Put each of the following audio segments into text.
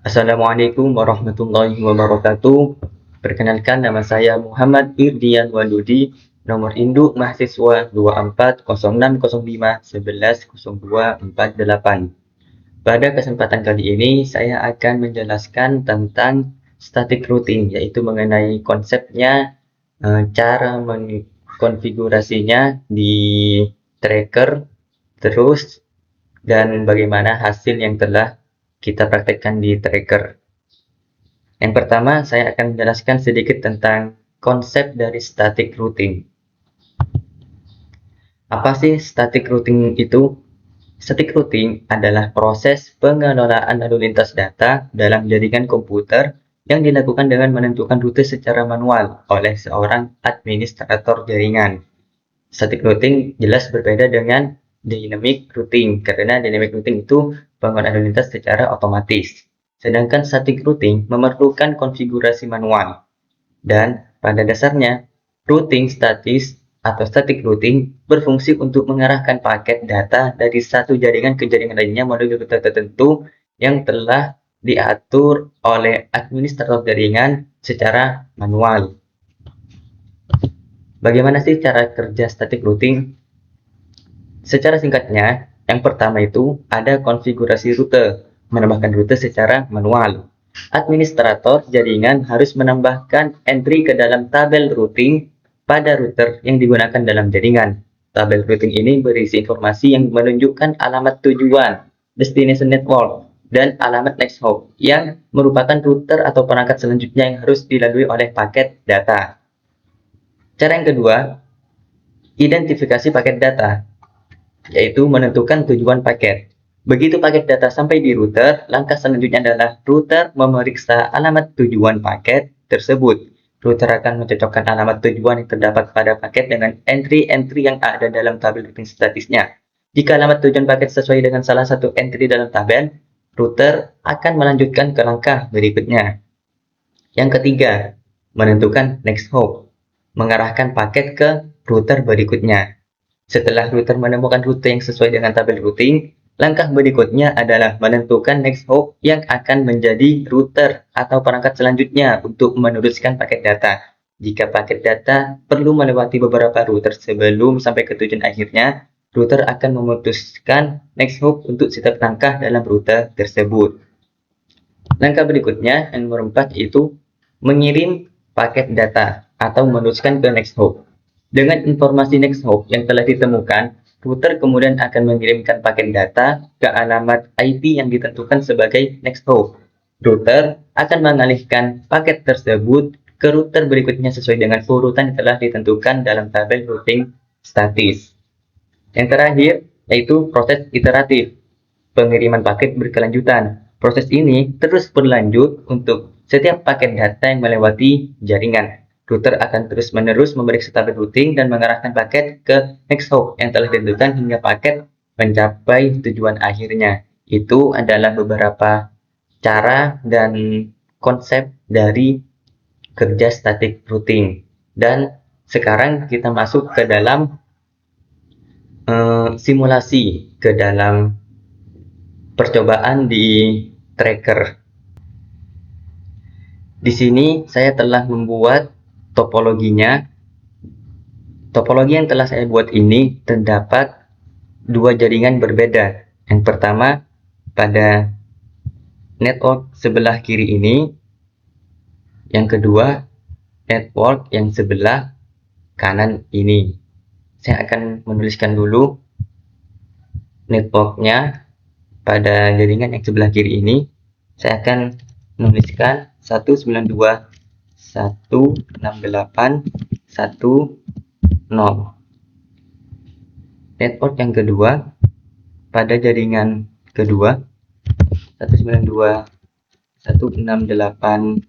Assalamualaikum warahmatullahi wabarakatuh. Perkenalkan, nama saya Muhammad Irdian Waludi, nomor induk mahasiswa 240605110248. Pada kesempatan kali ini, saya akan menjelaskan tentang static routing, yaitu mengenai konsepnya, cara mengkonfigurasinya di tracker, terus dan bagaimana hasil yang telah kita praktekkan di tracker. Yang pertama, saya akan menjelaskan sedikit tentang konsep dari static routing. Apa sih static routing itu? Static routing adalah proses pengelolaan lalu lintas data dalam jaringan komputer yang dilakukan dengan menentukan rute secara manual oleh seorang administrator jaringan. Static routing jelas berbeda dengan dynamic routing, karena dynamic routing itu pengelolaan lalu lintas secara otomatis. Sedangkan static routing memerlukan konfigurasi manual. Dan pada dasarnya, routing statis atau static routing berfungsi untuk mengarahkan paket data dari satu jaringan ke jaringan lainnya menuju rute tertentu yang telah diatur oleh administrator jaringan secara manual. Bagaimana sih cara kerja static routing? Secara singkatnya, yang pertama itu ada konfigurasi rute, menambahkan rute secara manual. Administrator jaringan harus menambahkan entry ke dalam tabel routing pada router yang digunakan dalam jaringan. Tabel routing ini berisi informasi yang menunjukkan alamat tujuan, destination network, dan alamat next hop yang merupakan router atau perangkat selanjutnya yang harus dilalui oleh paket data. Cara yang kedua, identifikasi paket data, yaitu menentukan tujuan paket. Begitu paket data sampai di router, langkah selanjutnya adalah router memeriksa alamat tujuan paket tersebut. Router akan mencocokkan alamat tujuan yang terdapat pada paket dengan entry-entry yang ada dalam tabel routing statisnya. Jika alamat tujuan paket sesuai dengan salah satu entry dalam tabel, router akan melanjutkan ke langkah berikutnya. Yang ketiga, menentukan next hop, mengarahkan paket ke router berikutnya. Setelah router menemukan rute yang sesuai dengan tabel routing, langkah berikutnya adalah menentukan next hop yang akan menjadi router atau perangkat selanjutnya untuk meneruskan paket data. Jika paket data perlu melewati beberapa router sebelum sampai ke tujuan akhirnya, router akan memutuskan next hop untuk setiap langkah dalam rute tersebut. Langkah berikutnya, yang nomor 4, yaitu mengirim paket data atau meneruskan ke next hop. Dengan informasi next hop yang telah ditemukan, router kemudian akan mengirimkan paket data ke alamat IP yang ditentukan sebagai next hop. Router akan mengalihkan paket tersebut ke router berikutnya sesuai dengan urutan yang telah ditentukan dalam tabel routing statis. Yang terakhir, yaitu proses iteratif, pengiriman paket berkelanjutan. Proses ini terus berlanjut untuk setiap paket data yang melewati jaringan. Router akan terus-menerus memeriksa tabel routing dan mengarahkan paket ke next hop yang telah ditentukan hingga paket mencapai tujuan akhirnya. Itu adalah beberapa cara dan konsep dari kerja static routing. Dan sekarang kita masuk ke dalam simulasi, ke dalam percobaan di tracker. Di sini saya telah membuat topologinya. Topologi yang telah saya buat ini terdapat dua jaringan berbeda. Yang pertama pada network sebelah kiri ini, yang kedua network yang sebelah kanan ini. Saya akan menuliskan dulu networknya pada jaringan yang sebelah kiri ini. Saya akan menuliskan 192.168.1.0. Network yang kedua pada jaringan kedua 192.168.2.0.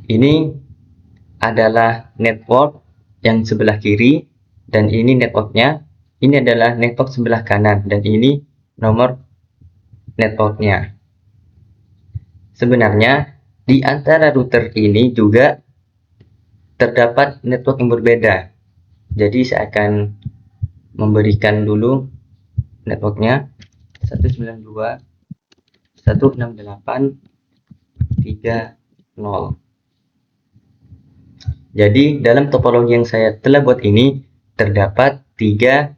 Ini adalah network yang sebelah kiri dan ini networknya. Ini adalah network sebelah kanan dan ini nomor networknya. Sebenarnya di antara router ini juga terdapat network yang berbeda. Jadi saya akan memberikan dulu networknya 192.168.3.0. Jadi dalam topologi yang saya telah buat ini terdapat 3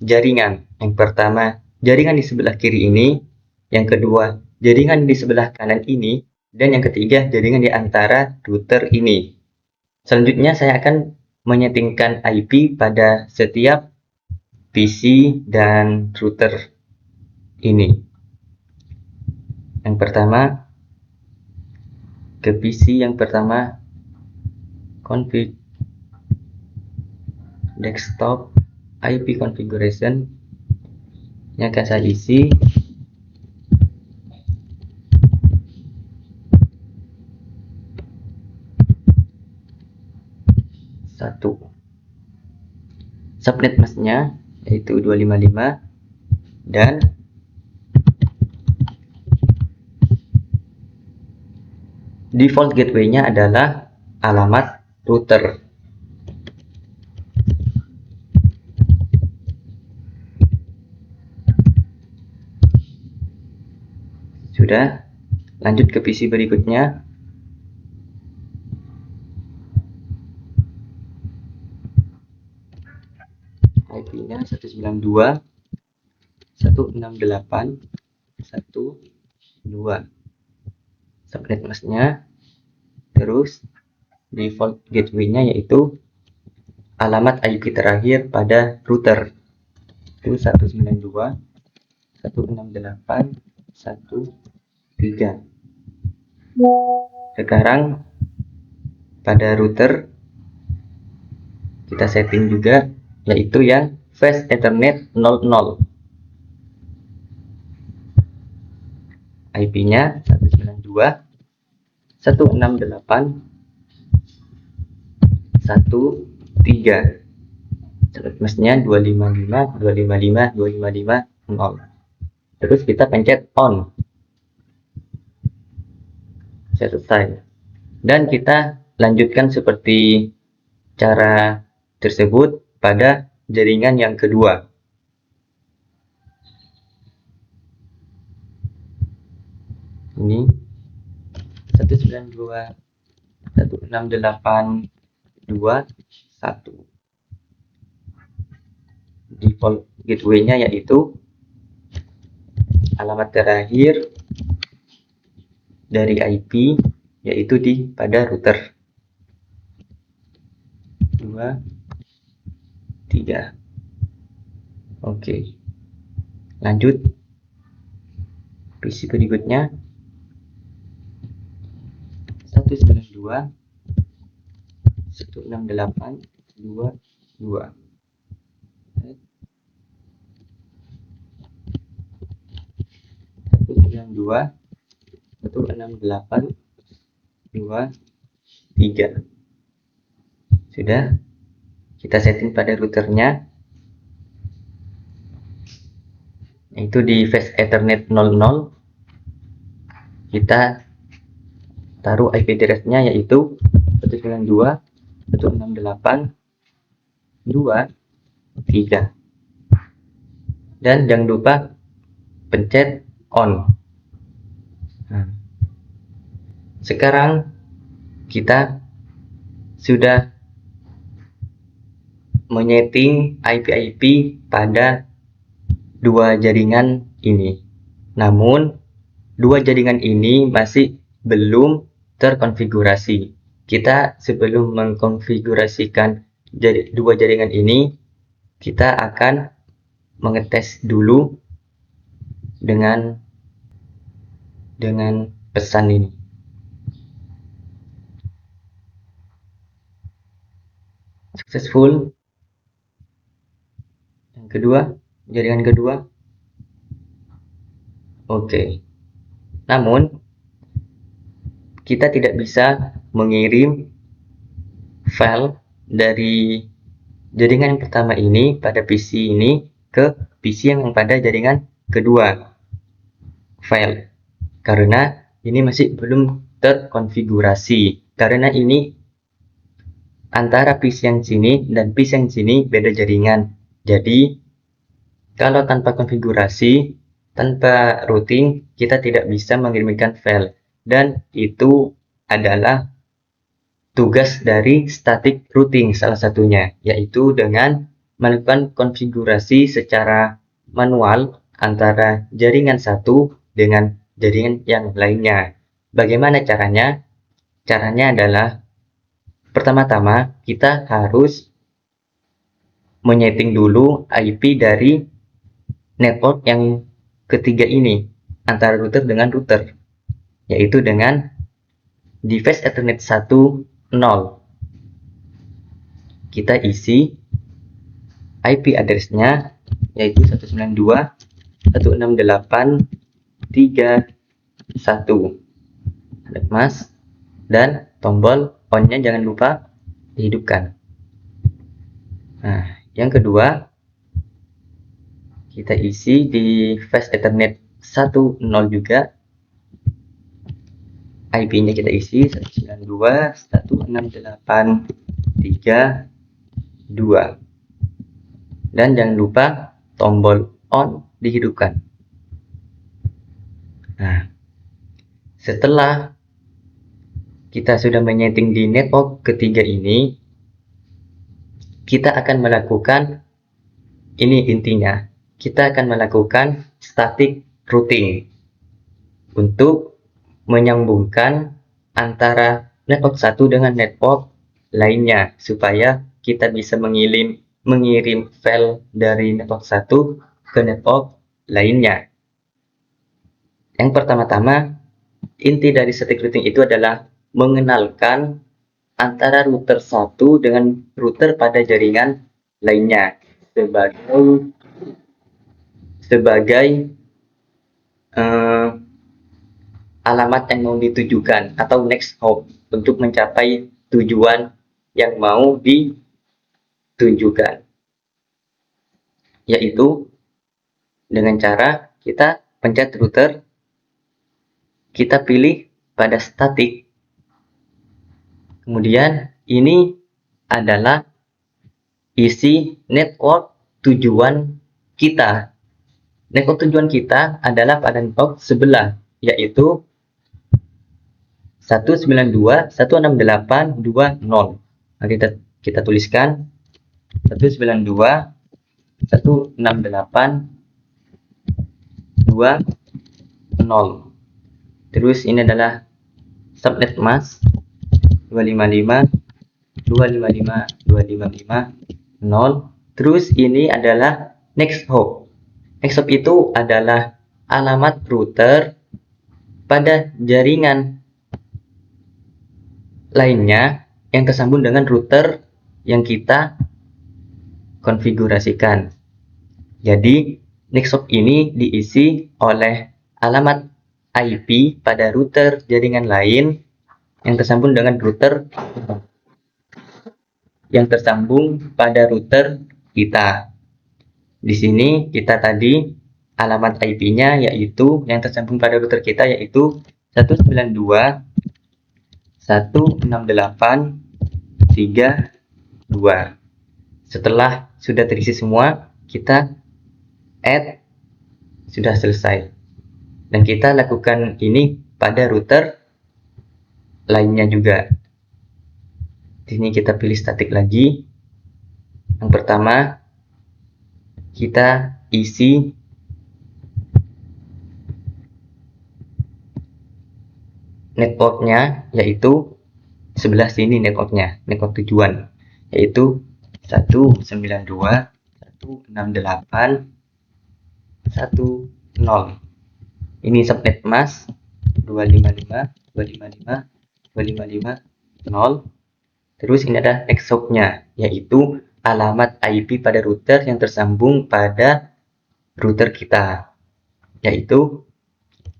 jaringan. Yang pertama, jaringan di sebelah kiri ini, yang kedua, jaringan di sebelah kanan ini, dan yang ketiga, jaringan di antara router ini. Selanjutnya saya akan menyetingkan IP pada setiap PC dan router ini. Yang pertama, ke PC yang pertama, config desktop IP configuration yang akan saya isi satu. Subnet masknya yaitu 255 dan default gateway-nya adalah alamat router. Sudah, lanjut ke PC berikutnya. IP-nya 192.168.1.2. Subnet masknya, terus default gateway-nya yaitu alamat IP terakhir pada router itu 192.168.1.3. Sekarang pada router kita setting juga yaitu yang Fast Ethernet 00. IP-nya 192.168.1.3. Subnet masknya 255.255.255.0. Terus kita pencet on. Selesai. Dan kita lanjutkan seperti cara tersebut pada jaringan yang kedua. Ini 192.168.2.1. Default gateway-nya yaitu alamat terakhir dari IP yaitu pada router 2 3. Oke, lanjut PC berikutnya 192.168.2.2. 192.168.2.3. Sudah, kita setting pada routernya yaitu di Fast Ethernet 00. Kita taruh IP address-nya yaitu 192.168.2.3. Dan jangan lupa pencet on. Sekarang kita sudah menyeting IP-IP pada dua jaringan ini. Namun, dua jaringan ini masih belum terkonfigurasi. Kita sebelum mengkonfigurasikan dua jaringan ini, kita akan mengetes dulu dengan pesan ini. Successful. Yang kedua, jaringan kedua. Oke. Namun kita tidak bisa mengirim file dari jaringan yang pertama ini pada PC ini ke PC yang pada jaringan kedua file, karena ini masih belum terkonfigurasi, karena ini antara PC yang sini dan PC yang sini beda jaringan. Jadi Kalau tanpa konfigurasi, tanpa routing, kita tidak bisa mengirimkan file. Dan itu adalah tugas dari static routing salah satunya, yaitu dengan melakukan konfigurasi secara manual antara jaringan satu dengan jaringan yang lainnya. Bagaimana caranya? Caranya adalah pertama-tama kita harus menyeting dulu IP dari network yang ketiga ini antara router dengan router, yaitu dengan device Ethernet 1.0. Kita isi IP address-nya yaitu 192.168.3.1. Mas, dan tombol on-nya jangan lupa dihidupkan. Nah, yang kedua, kita isi di Fast Ethernet 1.0 juga. IP-nya kita isi 192.168.3.2. Dan jangan lupa tombol on dihidupkan. Nah, setelah kita sudah menyeting di network ketiga ini, kita akan melakukan, ini intinya, kita akan melakukan static routing untuk menyambungkan antara network satu dengan network lainnya supaya kita bisa mengirim file dari network satu ke network lainnya. Yang pertama-tama, inti dari static routing itu adalah mengenalkan antara router satu dengan router pada jaringan lainnya sebagai alamat yang mau ditujukan atau next hop untuk mencapai tujuan yang mau ditujukan, yaitu dengan cara kita pencet router, kita pilih pada static, kemudian ini adalah isi network tujuan kita. Network tujuan kita adalah pada network sebelah, yaitu 192.168.2.0. Nah, kita tuliskan 192.168.2.0. Terus ini adalah subnet mask 255.255.255.0. Terus ini adalah next hop. Next hop itu adalah alamat router pada jaringan lainnya yang tersambung dengan router yang kita konfigurasikan. Jadi, next hop ini diisi oleh alamat IP pada router jaringan lain yang tersambung dengan router yang tersambung pada router kita. Di sini kita tadi alamat IP-nya yaitu yang tersambung pada router kita yaitu 192.168.3.2. Setelah sudah terisi semua, kita add, sudah selesai. Dan kita lakukan ini pada router lainnya juga. Di sini kita pilih static lagi. Yang pertama, kita isi networknya, yaitu sebelah sini networknya, network tujuan, yaitu 192.168.1.0. Ini subnet mask 255.255.255.0. Terus ini ada next hop-nya, yaitu alamat IP pada router yang tersambung pada router kita, yaitu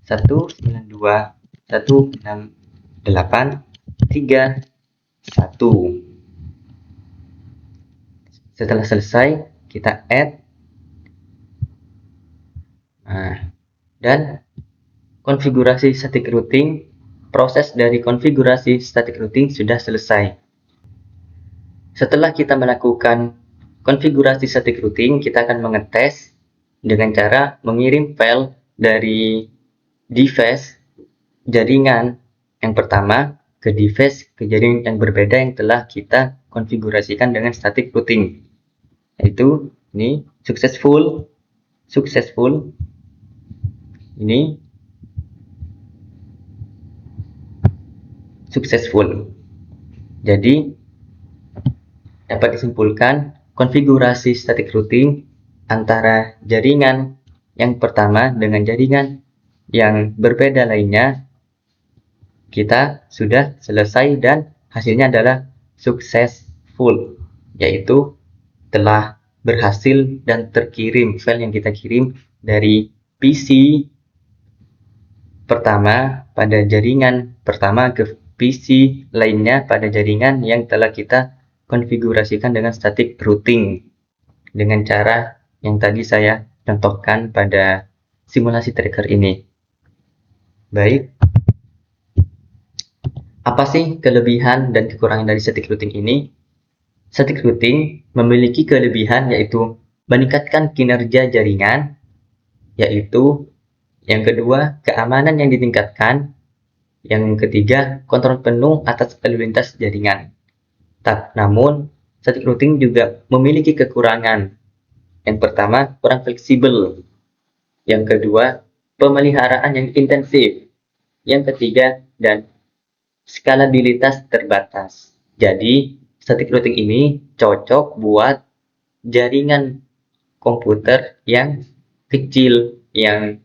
192.168.3.1. Setelah selesai, kita add. Nah, dan konfigurasi static routing, proses dari konfigurasi static routing sudah selesai. Setelah kita melakukan konfigurasi static routing, kita akan mengetes dengan cara mengirim file dari device jaringan yang pertama ke device ke jaringan yang berbeda yang telah kita konfigurasikan dengan static routing, yaitu ini successful, ini successful. Jadi dapat disimpulkan konfigurasi static routing antara jaringan yang pertama dengan jaringan yang berbeda lainnya kita sudah selesai dan hasilnya adalah successful, yaitu telah berhasil dan terkirim file yang kita kirim dari PC pertama pada jaringan pertama ke PC lainnya pada jaringan yang telah kita konfigurasikan dengan static routing dengan cara yang tadi saya contohkan pada simulasi tracker ini. Baik, apa sih kelebihan dan kekurangan dari static routing ini? Static routing memiliki kelebihan yaitu meningkatkan kinerja jaringan, yaitu yang kedua keamanan yang ditingkatkan, yang ketiga kontrol penuh atas lalu lintas jaringan. Namun static routing juga memiliki kekurangan. Yang pertama kurang fleksibel, yang kedua pemeliharaan yang intensif, yang ketiga dan skalabilitas terbatas. Jadi static routing ini cocok buat jaringan komputer yang kecil, yang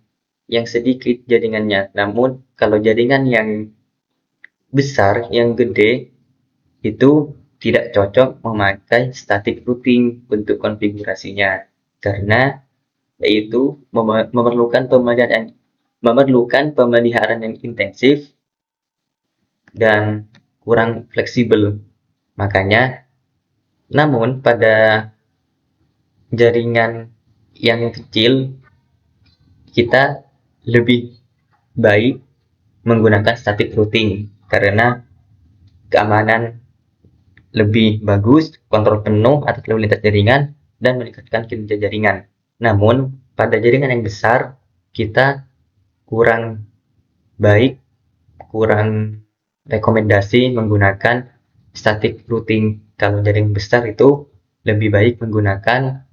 sedikit jaringannya. Namun kalau jaringan yang besar, yang gede, itu tidak cocok memakai static routing untuk konfigurasinya, karena yaitu memerlukan pemeliharaan yang intensif dan kurang fleksibel. Makanya, namun pada jaringan yang kecil kita lebih baik menggunakan static routing karena keamanan lebih bagus, kontrol penuh atas lalu lintas jaringan, dan meningkatkan kinerja jaringan. Namun pada jaringan yang besar kita kurang baik, kurang rekomendasi menggunakan static routing. Kalau jaringan besar itu lebih baik menggunakan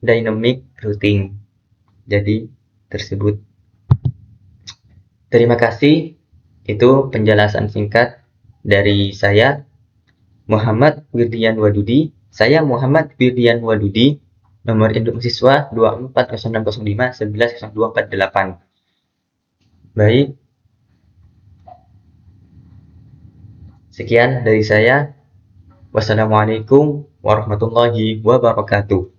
dynamic routing. Jadi tersebut. Terima kasih. Itu penjelasan singkat dari saya, Muhammad Wirdian Wadudi. Saya Muhammad Wirdian Wadudi. Nomor induk mahasiswa 240605110248. Baik. Sekian dari saya. Wassalamualaikum warahmatullahi wabarakatuh.